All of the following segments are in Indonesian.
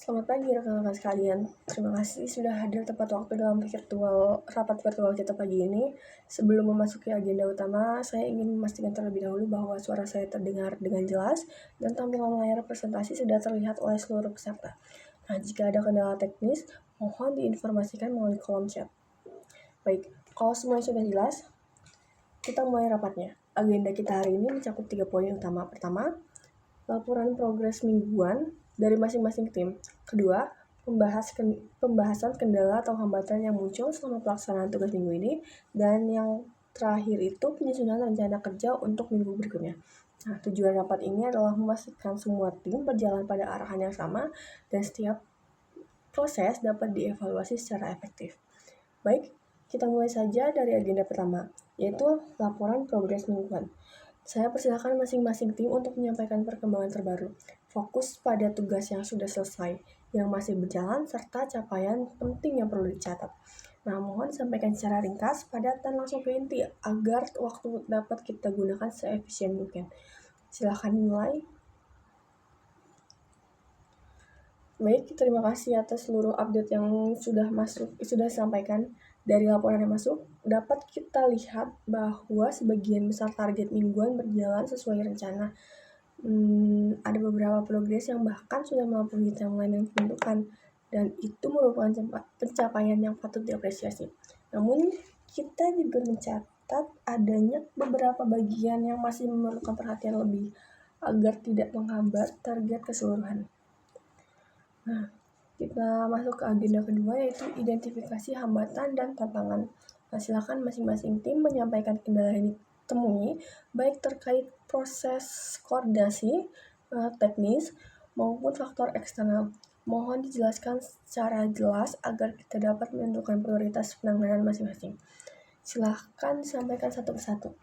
Selamat pagi rekan-rekan sekalian. Terima kasih sudah hadir tepat waktu dalam rapat virtual kita pagi ini. Sebelum memasuki agenda utama, saya ingin memastikan terlebih dahulu bahwa suara saya terdengar dengan jelas dan tampilan layar presentasi sudah terlihat oleh seluruh peserta. Nah, jika ada kendala teknis, mohon diinformasikan melalui kolom chat. Baik, kalau semuanya sudah jelas, kita mulai rapatnya. Agenda kita hari ini mencakup 3 poin utama. Pertama, laporan progres mingguan dari masing-masing tim. Kedua, pembahasan kendala atau hambatan yang muncul selama pelaksanaan tugas minggu ini. Dan yang terakhir itu penyusunan rencana kerja untuk minggu berikutnya. Nah, tujuan rapat ini adalah memastikan semua tim berjalan pada arahan yang sama dan setiap proses dapat dievaluasi secara efektif. Baik, kita mulai saja dari agenda pertama, yaitu laporan progres mingguan. Saya persilakan masing-masing tim untuk menyampaikan perkembangan terbaru. Fokus pada tugas yang sudah selesai, yang masih berjalan, serta capaian penting yang perlu dicatat. Nah, mohon sampaikan secara ringkas, padat, dan langsung ke inti agar waktu dapat kita gunakan seefisien mungkin. Silakan mulai. Baik, terima kasih atas seluruh update yang sudah disampaikan. Dari laporan yang masuk, dapat kita lihat bahwa sebagian besar target mingguan berjalan sesuai rencana. Ada beberapa progres yang bahkan sudah melampaui timeline yang ditentukan, dan itu merupakan pencapaian yang patut diapresiasi. Namun, kita juga mencatat adanya beberapa bagian yang masih memerlukan perhatian lebih agar tidak menghambat target keseluruhan. Nah, kita masuk ke agenda kedua, yaitu identifikasi hambatan dan tantangan. Nah, silakan masing-masing tim menyampaikan kendala yang ditemui, baik terkait proses koordinasi, teknis, maupun faktor eksternal. Mohon dijelaskan secara jelas agar kita dapat menentukan prioritas penanganan masing-masing. Silakan disampaikan satu persatu.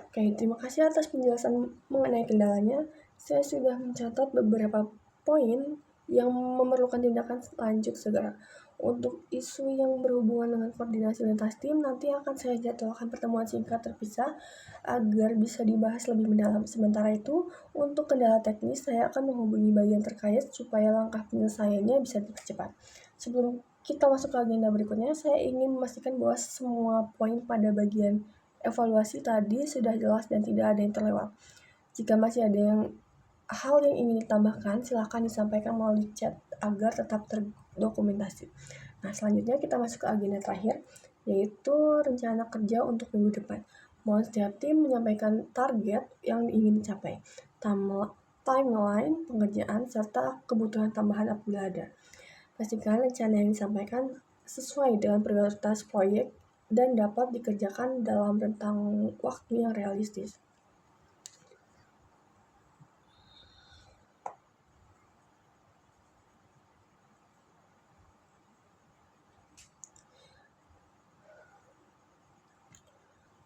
Oke, terima kasih atas penjelasan mengenai kendalanya. Saya sudah mencatat beberapa poin yang memerlukan tindakan lanjut segera. Untuk isu yang berhubungan dengan koordinasi lintas tim, nanti akan saya jadwalkan pertemuan singkat terpisah agar bisa dibahas lebih mendalam. Sementara itu, untuk kendala teknis, saya akan menghubungi bagian terkait supaya langkah penyelesaiannya bisa dipercepat. Sebelum kita masuk ke agenda berikutnya, saya ingin memastikan bahwa semua poin pada bagian evaluasi tadi sudah jelas dan tidak ada yang terlewat. Jika masih ada hal yang ingin ditambahkan, silakan disampaikan melalui chat agar tetap terdokumentasi. Nah, selanjutnya kita masuk ke agenda terakhir, yaitu rencana kerja untuk minggu depan. Mohon setiap tim menyampaikan target yang ingin dicapai, timeline pengerjaan, serta kebutuhan tambahan apabila ada. Pastikan rencana yang disampaikan sesuai dengan prioritas proyek dan dapat dikerjakan dalam rentang waktu yang realistis.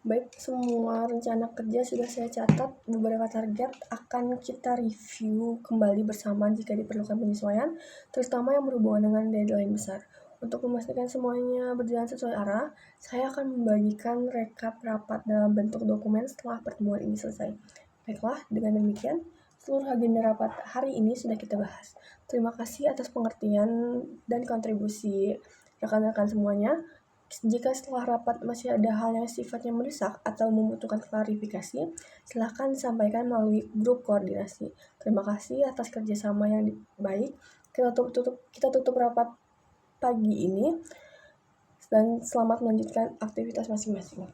Baik, semua rencana kerja sudah saya catat. Beberapa target akan kita review kembali bersama jika diperlukan penyesuaian, terutama yang berhubungan dengan deadline besar. Untuk memastikan semuanya berjalan sesuai arah, saya akan membagikan rekap rapat dalam bentuk dokumen setelah pertemuan ini selesai. Baiklah, dengan demikian, seluruh agenda rapat hari ini sudah kita bahas. Terima kasih atas pengertian dan kontribusi rekan-rekan semuanya. Jika setelah rapat masih ada hal yang sifatnya mendesak atau membutuhkan klarifikasi, silakan disampaikan melalui grup koordinasi. Terima kasih atas kerjasama yang baik. Kita tutup rapat pagi ini dan selamat melanjutkan aktivitas masing-masing.